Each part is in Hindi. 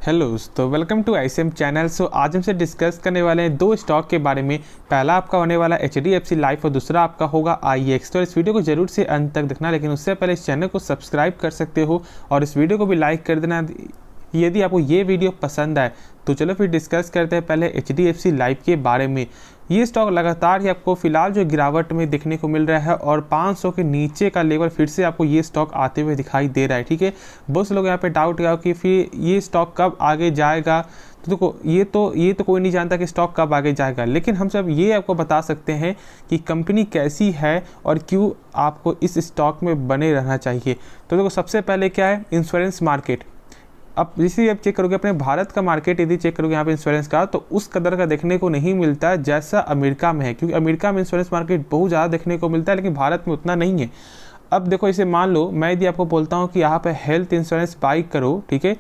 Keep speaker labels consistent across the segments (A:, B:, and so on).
A: हेलो तो वेलकम टू आईसीएम चैनल। आज हमसे डिस्कस करने वाले हैं दो स्टॉक के बारे में। पहला आपका होने वाला एचडीएफसी लाइफ और दूसरा आपका होगा आईएक्स। तो इस वीडियो को जरूर से अंत तक देखना, लेकिन उससे पहले इस चैनल को सब्सक्राइब कर सकते हो और इस वीडियो को भी लाइक कर देना यदि आपको ये वीडियो पसंद आए। तो चलो फिर डिस्कस करते हैं पहले एचडीएफसी लाइफ के बारे में। ये स्टॉक लगातार ही आपको फिलहाल जो गिरावट में देखने को मिल रहा है और 500 के नीचे का लेवल फिर से आपको ये स्टॉक आते हुए दिखाई दे रहा है। ठीक है, बहुत से लोग यहाँ पे डाउट किया कि फिर ये स्टॉक कब आगे जाएगा। तो देखो ये तो कोई नहीं जानता कि स्टॉक कब आगे जाएगा, लेकिन हम सब ये आपको बता सकते हैं कि कंपनी कैसी है और क्यों आपको इस स्टॉक में बने रहना चाहिए। तो देखो सबसे पहले क्या है, इंश्योरेंस मार्केट। अब जैसे आप चेक करोगे अपने भारत का मार्केट, यदि चेक करोगे यहाँ पे इंश्योरेंस का, तो उस कदर का देखने को नहीं मिलता है जैसा अमेरिका में है, क्योंकि अमेरिका में इंश्योरेंस मार्केट बहुत ज़्यादा देखने को मिलता है, लेकिन भारत में उतना नहीं है। अब देखो इसे मान लो मैं यदि आपको बोलता हूँ कि यहाँ पे हेल्थ इंश्योरेंस बाई करो, ठीक है,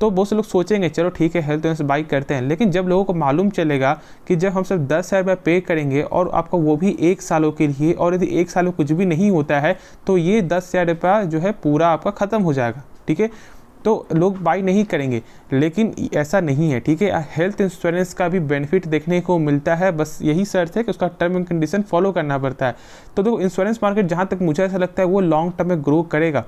A: तो बहुत से लोग सोचेंगे चलो ठीक है हेल्थ इंश्योरेंस बाई करते हैं, लेकिन जब लोगों को मालूम चलेगा कि जब हम सब 10,000 रुपये पे करेंगे और आपका वो भी 1 सालों के लिए, और यदि 1 साल में कुछ भी नहीं होता है तो ये 10,000 रुपया जो है पूरा आपका ख़त्म हो जाएगा। ठीक है, तो लोग बाई नहीं करेंगे, लेकिन ऐसा नहीं है। ठीक है, हेल्थ इंश्योरेंस का भी बेनिफिट देखने को मिलता है, बस यही शर्त है कि उसका टर्म एंड कंडीशन फॉलो करना पड़ता है। तो देखो इंश्योरेंस मार्केट जहाँ तक मुझे ऐसा लगता है वो लॉन्ग टर्म में ग्रो करेगा।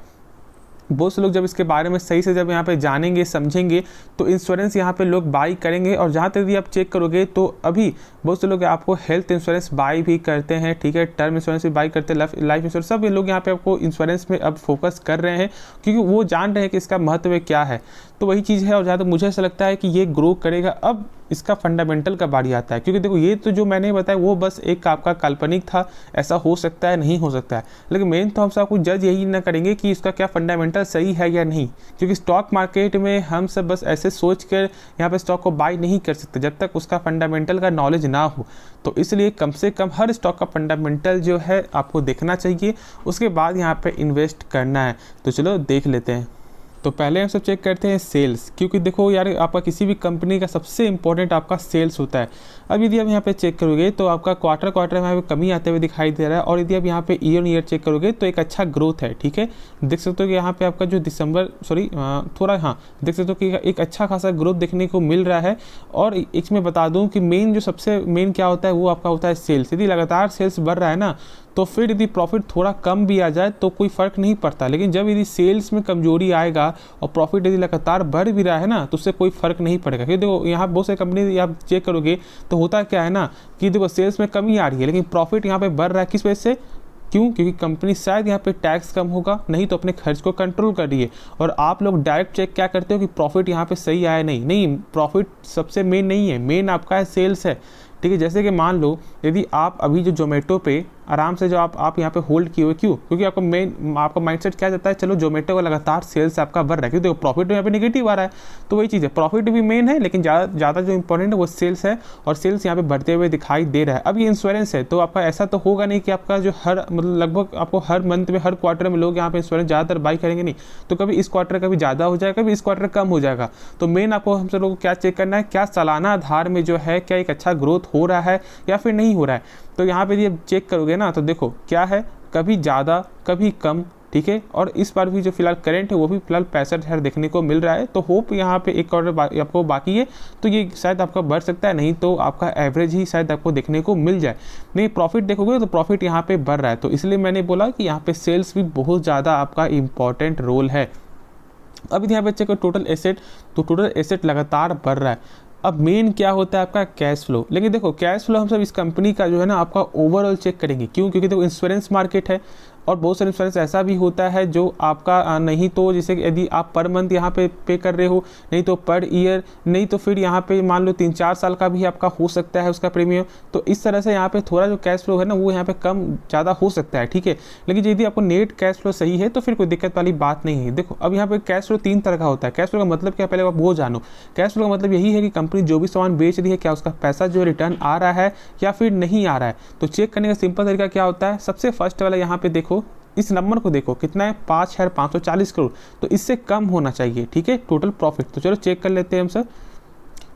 A: बहुत से लोग जब इसके बारे में सही से जब यहाँ पे जानेंगे समझेंगे तो इंश्योरेंस यहाँ पे लोग बाई करेंगे। और जहाँ तक यदि आप चेक करोगे तो अभी बहुत से लोग आपको हेल्थ इंश्योरेंस बाई भी करते हैं, ठीक है, टर्म इंश्योरेंस भी बाई करते हैं, लाइफ इंश्योरेंस, सब ये लोग यहाँ पे आपको इंश्योरेंस में अब फोकस कर रहे हैं क्योंकि वो जान रहे हैं कि इसका महत्व क्या है। तो वही चीज़ है, और जहाँ तक मुझे ऐसा लगता है कि ये ग्रो करेगा। अब इसका फंडामेंटल का बारी आता है, क्योंकि देखो ये तो जो मैंने बताया वो बस एक आपका काल्पनिक था, ऐसा हो सकता है नहीं हो सकता है, लेकिन मेन तो हम सबको जज यही ना करेंगे कि इसका क्या फंडामेंटल सही है या नहीं, क्योंकि स्टॉक मार्केट में हम सब बस ऐसे सोच कर यहाँ पे स्टॉक को बाई नहीं कर सकते जब तक उसका फंडामेंटल का नॉलेज ना हो। तो इसलिए कम से कम हर स्टॉक का फंडामेंटल जो है आपको देखना चाहिए, उसके बाद यहाँ पे इन्वेस्ट करना है। तो चलो देख लेते हैं। तो पहले हम सब चेक करते हैं सेल्स, क्योंकि देखो यार आपका किसी भी कंपनी का सबसे इंपॉर्टेंट आपका सेल्स होता है। अब यदि आप यहाँ पे चेक करोगे तो आपका क्वार्टर में कमी आते हुए दिखाई दे रहा है, और यदि आप यहाँ पे ईयर ऑन ईयर चेक करोगे तो एक अच्छा ग्रोथ है। ठीक है, देख सकते हो कि यहाँ पे आपका जो देख सकते हो कि एक अच्छा खासा ग्रोथ देखने को मिल रहा है। और इसमें बता दूँ कि मेन जो सबसे मेन क्या होता है वो आपका होता है सेल्स। यदि लगातार सेल्स बढ़ रहा है ना, तो फिर यदि प्रॉफिट थोड़ा कम भी आ जाए तो कोई फ़र्क नहीं पड़ता, लेकिन जब यदि सेल्स में कमजोरी आएगा और प्रॉफिट यदि लगातार बढ़ भी रहा है ना, तो उससे कोई फ़र्क नहीं पड़ेगा। क्योंकि देखो यहाँ बहुत सारी कंपनी आप चेक करोगे तो होता क्या है ना कि देखो सेल्स में कमी आ रही है लेकिन प्रॉफिट यहाँ पे बढ़ रहा है। किस वजह से? क्यों? क्योंकि कंपनी शायद यहाँ पे टैक्स कम होगा, नहीं तो अपने खर्च को कंट्रोल कर रही है। और आप लोग डायरेक्ट चेक क्या करते हो कि प्रॉफिट यहाँ पे सही आया नहीं, प्रॉफिट सबसे मेन नहीं है, मेन आपका है सेल्स है। ठीक है, जैसे कि मान लो यदि आप अभी जो जोमेटो पे आराम से जो आप यहाँ पे होल्ड किए हुए, क्यों? क्योंकि आपका माइंडसेट क्या जाता है, चलो जोमेटो का लगातार सेल्स आपका बढ़ रहा है, क्योंकि प्रॉफिट यहाँ पे नेगेटिव आ रहा है। तो वही चीज़ है, प्रॉफिट भी मेन है, लेकिन ज़्यादा जो इंपॉर्टेंट है वो सेल्स है, और सेल्स यहाँ पे बढ़ते हुए दिखाई दे रहा है। अब ये इंश्योरेंस है तो आपका ऐसा तो होगा नहीं कि आपका जो लगभग आपको हर मंथ में हर क्वार्टर में लोग यहाँ पे इंश्योरेंस ज़्यादातर बाई करेंगे, नहीं। तो कभी इस क्वार्टर कभी ज़्यादा हो जाएगा, कभी इस क्वार्टर कम हो जाएगा। तो मेन आपको हम सब लोगों को क्या चेक करना है, क्या सालाना आधार में जो है क्या एक अच्छा ग्रोथ हो रहा है या फिर नहीं हो रहा है। तो यहाँ पे यदि चेक करोगे ना तो देखो क्या है, कभी ज़्यादा कभी कम। ठीक है, और इस बार भी जो फिलहाल करंट है वो भी फिलहाल 65,000 देखने को मिल रहा है। तो होप यहाँ पे एक क्वार्टर आपको बाकी है तो ये शायद आपका बढ़ सकता है, नहीं तो आपका एवरेज ही शायद आपको देखने को मिल जाए। नहीं, प्रॉफिट देखोगे तो प्रॉफिट यहाँ पे बढ़ रहा है, तो इसलिए मैंने बोला कि यहाँ पे सेल्स भी बहुत ज़्यादा आपका इंपॉर्टेंट रोल है। अब यहाँ पे चेक टोटल एसेट, तो टोटल एसेट लगातार बढ़ रहा है। अब मेन क्या होता है आपका कैश फ्लो, लेकिन देखो कैश फ्लो हम सब इस कंपनी का जो है ना आपका ओवरऑल चेक करेंगे। क्यों? क्योंकि देखो इंश्योरेंस मार्केट है, और बहुत सारे इंश्योरेंस ऐसा भी होता है जो आपका नहीं तो जैसे यदि आप पर मंथ यहाँ पे कर रहे हो, नहीं तो पर ईयर, नहीं तो फिर यहाँ पे मान लो 3-4 साल का भी आपका हो सकता है उसका प्रीमियम। तो इस तरह से यहाँ पे थोड़ा जो कैश फ्लो है ना वो यहाँ पे कम ज़्यादा हो सकता है। ठीक है, लेकिन यदि आपको नेट कैश फ्लो सही है तो फिर कोई दिक्कत वाली बात नहीं है। देखो अब यहाँ पे कैश फ्लो 3 तरह का होता है। कैश फ्लो का मतलब क्या, पहले आप वो जानो। कैश फ्लो का मतलब यही है कि कंपनी जो भी सामान बेच रही है क्या उसका पैसा जो रिटर्न आ रहा है या फिर नहीं आ रहा है। तो चेक करने का सिंपल तरीका क्या होता है, सबसे फर्स्ट वाला यहाँ पे देखो, इस नंबर को देखो कितना है, 5,540 करोड़, तो इससे कम होना चाहिए। ठीक है, टोटल प्रॉफिट। तो चलो चेक कर लेते हैं हम सर।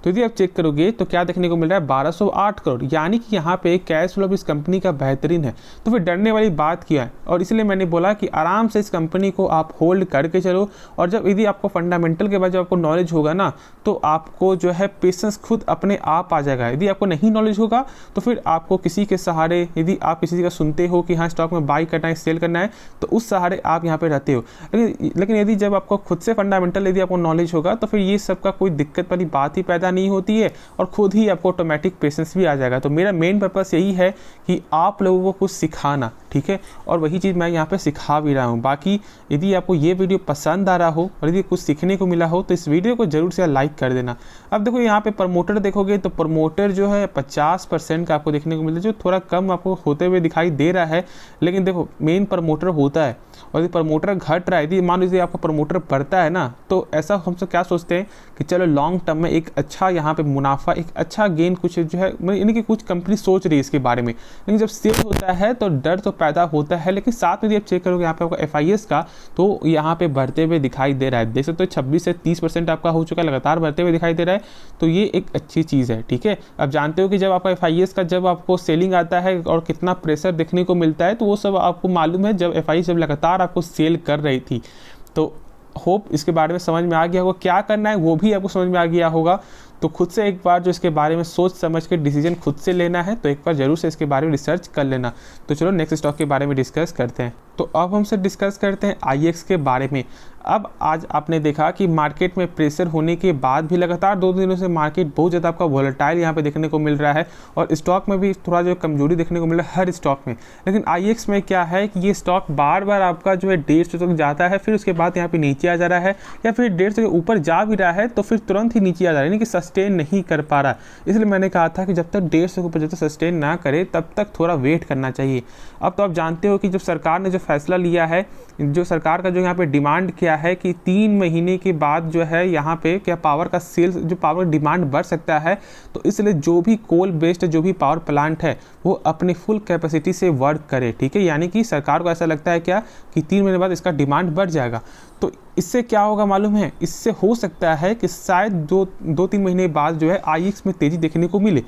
A: तो यदि आप चेक करोगे तो क्या देखने को मिल रहा है 1208 करोड़, यानी कि यहाँ पे कैश फ्लो इस कंपनी का बेहतरीन है। तो फिर डरने वाली बात क्या है, और इसलिए मैंने बोला कि आराम से इस कंपनी को आप होल्ड करके चलो। और जब यदि आपको फंडामेंटल के बाद जब आपको नॉलेज होगा ना, तो आपको जो है पेशेंस खुद अपने आप आ जाएगा। यदि आपको नहीं नॉलेज होगा तो फिर आपको किसी के सहारे, यदि आप किसी का सुनते हो कि हाँ स्टॉक में बाई करना है, सेल करना है, तो उस सहारे आप यहाँ पे रहते हो। लेकिन यदि जब आपको खुद से फंडामेंटल यदि आपको नॉलेज होगा तो फिर ये सब का कोई दिक्कत वाली बात ही पैदा नहीं होती है, और खुद ही आपको ऑटोमेटिक पेशेंस भी आ जाएगा। तो मेरा मेन पर्पस यही है कि आप लोगों को कुछ सिखाना, ठीक है, और वही चीज़ मैं यहाँ पे सिखा भी रहा हूँ। बाकी यदि आपको ये वीडियो पसंद आ रहा हो और यदि कुछ सीखने को मिला हो तो इस वीडियो को जरूर से लाइक कर देना। अब देखो यहाँ पे प्रमोटर देखोगे तो प्रमोटर जो है 50% का आपको देखने को मिलता है, जो थोड़ा कम आपको होते हुए दिखाई दे रहा है। लेकिन देखो मेन प्रमोटर होता है, और यदि प्रमोटर घट रहा है, यदि मान लीजिए आपका प्रमोटर बढ़ता है ना, तो ऐसा हम सब क्या सोचते हैं कि चलो लॉन्ग टर्म में एक अच्छा यहाँ पे मुनाफा, एक अच्छा गेन कुछ जो है, यानी कि कुछ कंपनी सोच रही है इसके बारे में। लेकिन जब सेल होता है तो डर तो पैदा होता है। लेकिन साथ में यदि आप चेक करोगे यहाँ पे आपका FIS का, तो यहाँ पे बढ़ते हुए दिखाई दे रहा है। देख सकते हो 26 से 30% आपका हो चुका है, लगातार बढ़ते हुए दिखाई दे रहा है। तो ये एक अच्छी चीज़ है, ठीक है। अब जानते हो कि जब आपका FIS का जब आपको सेलिंग आता है और कितना प्रेशर देखने को मिलता है, तो वो सब आपको मालूम है। जब FIS जब लगातार आपको सेल कर रही थी, तो होप इसके बारे में समझ में आ गया होगा, क्या करना है वो भी आपको समझ में आ गया होगा। तो खुद से एक बार जो इसके बारे में सोच समझ के डिसीजन खुद से लेना है, तो एक बार जरूर से इसके बारे में रिसर्च कर लेना। तो चलो नेक्स्ट स्टॉक के बारे में डिस्कस करते हैं। तो अब हमसे डिस्कस करते हैं IEX के बारे में। अब आज आपने देखा कि मार्केट में प्रेशर होने के बाद भी लगातार 2 दिनों से मार्केट बहुत ज़्यादा आपका वोलेटाइल यहाँ पे देखने को मिल रहा है, और स्टॉक में भी थोड़ा जो कमजोरी देखने को मिल रहा है हर स्टॉक में। लेकिन IEX में क्या है कि ये स्टॉक बार बार आपका जो है 150 तक जाता है, फिर उसके बाद यहाँ पे नीचे आ जा रहा है, या फिर 150 के ऊपर जा भी रहा है तो फिर तुरंत ही नीचे आ जा रहा है, यानी कि सस्टेन नहीं कर पा रहा। इसलिए मैंने कहा था कि जब तक 150 के ऊपर जब तक सस्टेन ना करे तब तक थोड़ा वेट करना चाहिए। अब तो आप जानते हो कि जब सरकार ने जो फैसला लिया है, जो सरकार का जो यहाँ पे डिमांड किया है कि 3 महीने के बाद जो है यहाँ पे क्या पावर का सेल्स, जो पावर डिमांड बढ़ सकता है, तो इसलिए जो भी कोल बेस्ड जो भी पावर प्लांट है वो अपनी फुल कैपेसिटी से वर्क करे, ठीक है। यानी कि सरकार को ऐसा लगता है क्या कि 3 महीने बाद इसका डिमांड बढ़ जाएगा। तो इससे क्या होगा मालूम है, इससे हो सकता है कि शायद 2-3 महीने बाद जो है IEX में तेज़ी देखने को मिले।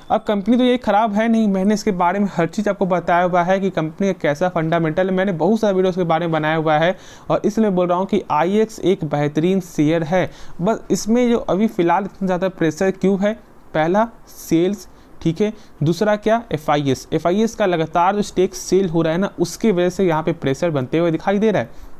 A: अब कंपनी तो ये ख़राब है नहीं, मैंने इसके बारे में हर चीज़ आपको बताया हुआ है कि कंपनी का कैसा फंडामेंटल है। मैंने बहुत सारा वीडियो इसके बारे में बनाया हुआ है, और इसलिए बोल रहा हूँ कि IEX एक बेहतरीन शेयर है। बस इसमें जो अभी फ़िलहाल इतना ज़्यादा प्रेशर क्यों है, पहला सेल्स, ठीक है, दूसरा क्या FIS का लगातार जो स्टेक सेल हो रहा है ना, उसकी वजह से यहाँ पे प्रेशर बनते हुए दिखाई दे रहा है।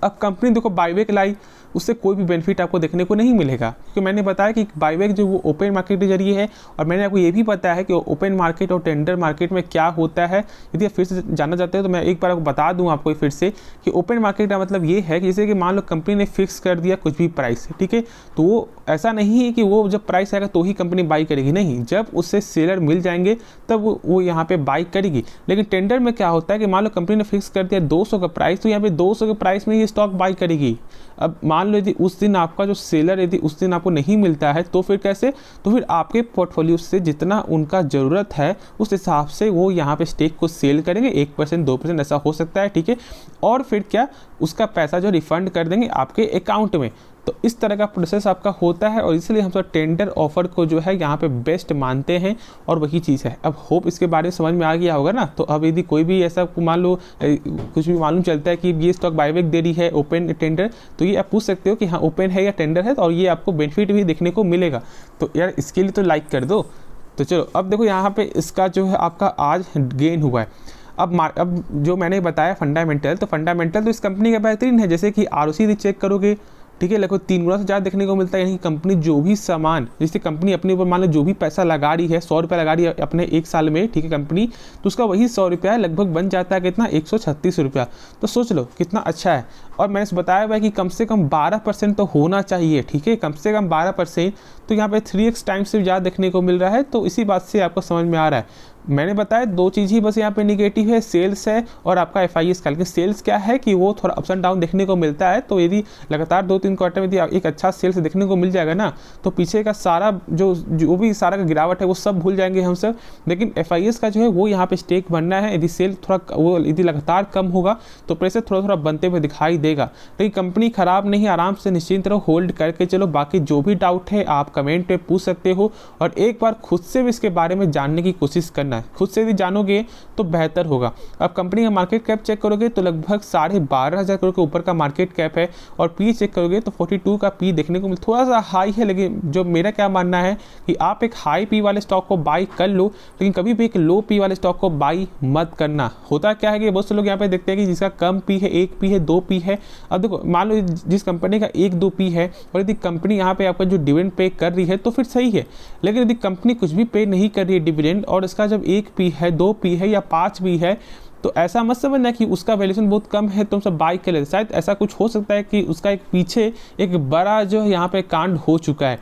A: अब कंपनी देखो बाईबैक लाई, उससे कोई भी बेनिफिट आपको देखने को नहीं मिलेगा, क्योंकि मैंने बताया कि बाईबैक जो वो ओपन मार्केट के जरिए है, और मैंने आपको ये भी बताया है कि ओपन मार्केट और टेंडर मार्केट में क्या होता है। यदि आप फिर से जानना चाहते हो तो मैं एक बार आपको बता दूं आपको फिर से कि ओपन मार्केट का मतलब ये है कि जैसे कि मान लो कंपनी ने फिक्स कर दिया कुछ भी प्राइस, ठीक है, तो वो ऐसा नहीं है कि वो जब प्राइस आएगा तो ही कंपनी बाई करेगी, नहीं, जब उससे सेलर मिल जाएंगे तब वो यहाँ पे बाई करेगी। लेकिन टेंडर में क्या होता है कि मान लो कंपनी ने फिक्स कर दिया 200 का प्राइस, तो यहाँ पे 200 के प्राइस में ये स्टॉक बाई करेगी। अब मान लो यदि उस दिन आपका जो सेलर यदि उस दिन आपको नहीं मिलता है, तो फिर कैसे, तो फिर आपके पोर्टफोलियो से जितना उनका ज़रूरत है उस हिसाब से वो यहाँ पे स्टेक को सेल करेंगे, 1% 2% ऐसा हो सकता है, ठीक है, और फिर क्या उसका पैसा जो रिफंड कर देंगे आपके अकाउंट में। तो इस तरह का प्रोसेस आपका होता है, और इसलिए हम सब टेंडर ऑफर को जो है यहाँ पे बेस्ट मानते हैं, और वही चीज़ है। अब होप इसके बारे में समझ में आ गया होगा ना। तो अब यदि कोई भी ऐसा मान लो कुछ भी मालूम चलता है कि ये स्टॉक बाईबैक दे रही है ओपन टेंडर, तो ये आप पूछ सकते हो कि हाँ ओपन है या टेंडर है, और ये आपको बेनिफिट भी देखने को मिलेगा। तो यार इसके लिए तो लाइक कर दो। तो चलो अब देखो यहाँ पे इसका जो है आपका आज गेन हुआ है। अब जो मैंने बताया फंडामेंटल, तो फंडामेंटल तो इस कंपनी का बेहतरीन है। जैसे कि ROC यदि चेक करोगे, ठीक है, लगभग 3 गुना से ज़्यादा देखने को मिलता है। यानी कि कंपनी जो भी सामान, जैसे कंपनी अपने ऊपर मान लो जो भी पैसा लगा रही है, 100 रुपये लगा रही है अपने 1 साल में, ठीक है कंपनी, तो उसका वही 100 रुपया लगभग बन जाता है कितना, 136 रुपया। तो सोच लो कितना अच्छा है। और मैंने बताया हुआ है कि कम से कम 12% तो होना चाहिए, ठीक है, कम से कम 12%। तो यहाँ पे 3x टाइम्स से ज़्यादा देखने को मिल रहा है। तो इसी बात से आपको समझ में आ रहा है मैंने बताया दो चीज़ ही बस यहाँ पे निगेटिव है, सेल्स है और आपका FIS का। लेकिन सेल्स क्या है कि वो थोड़ा अप्स एंड डाउन देखने को मिलता है, तो यदि लगातार 2-3 क्वार्टर में यदि एक अच्छा सेल्स देखने को मिल जाएगा ना, तो पीछे का सारा जो भी सारा का गिरावट है वो सब भूल जाएंगे हम सब। लेकिन FIS का जो है वो यहाँ पे स्टेक बनना है। यदि सेल थोड़ा वो यदि लगातार कम होगा तो प्रेशर थोड़ा थोड़ा बनते हुए दिखाई देगा। लेकिन कंपनी खराब नहीं, आराम से निश्चिंत रहो, होल्ड करके चलो। बाकी जो भी डाउट है आप कमेंट पे पूछ सकते हो और एक बार खुद से भी इसके बारे में जानने की कोशिश करना है। खुद से यदि जानोगे तो बेहतर होगा। अब कंपनी का मार्केट कैप चेक करोगे तो लगभग 12,500 करोड़ के ऊपर का मार्केट कैप है और पी चेक करोगे तो 42 का पी देखने को मिल, थोड़ा सा हाई है। लेकिन जो मेरा क्या मानना है कि आप एक हाई पी वाले स्टॉक को बाई कर लो, लेकिन कभी भी एक लो पी वाले स्टॉक को बाई मत करना। होता क्या है कि बहुत से लोग यहाँ पे देखते हैं कि जिसका कम पी है, 1 पी है, 2 पी है। अब देखो मान लो जिस कंपनी का 1-2 पी है और यदि कंपनी यहाँ पे आपका जो डिविडेंड पे कर रही है तो फिर सही है। लेकिन यदि कंपनी कुछ भी पे नहीं कर रही है डिविडेंड और इसका जब 1 पी है, 2 पी है या 5 पी है, तो ऐसा मत समझना कि उसका वैल्यूएशन बहुत कम है तो हम सब बाई कर लेते। शायद ऐसा कुछ हो सकता है कि उसका एक पीछे एक बड़ा जो है यहाँ पे कांड हो चुका है,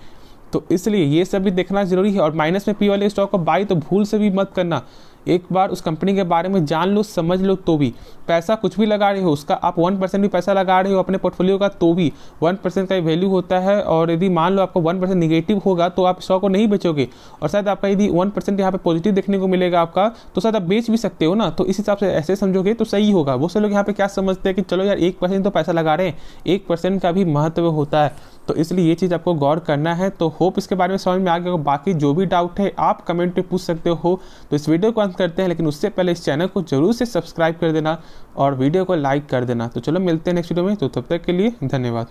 A: तो इसलिए ये सब भी देखना जरूरी है। और माइनस में पी वाले स्टॉक को बाई तो भूल से भी मत करना। एक बार उस कंपनी के बारे में जान लो, समझ लो, तो भी पैसा कुछ भी लगा रहे हो, उसका आप 1% भी पैसा लगा रहे हो अपने पोर्टफोलियो का, तो भी 1% का वैल्यू होता है। और यदि मान लो आपका 1% निगेटिव होगा तो आप स्टॉक को नहीं बेचोगे, और शायद आपका यदि 1% यहाँ पे पॉजिटिव देखने को मिलेगा आपका, तो शायद आप बेच भी सकते हो ना। तो इस हिसाब से ऐसे समझोगे तो सही होगा। वो सब लोग यहाँ पे क्या समझते हैं कि चलो यार 1% तो पैसा लगा रहे हैं, 1% का भी महत्व होता है। तो इसलिए ये चीज़ आपको गौर करना है। तो होप इसके बारे में समझ में आ गया। बाकी जो भी डाउट है आप कमेंट पे पूछ सकते हो। तो इस वीडियो को अंत करते हैं, लेकिन उससे पहले इस चैनल को जरूर से सब्सक्राइब कर देना और वीडियो को लाइक कर देना। तो चलो मिलते हैं नेक्स्ट वीडियो में, तो तब तक के लिए धन्यवाद।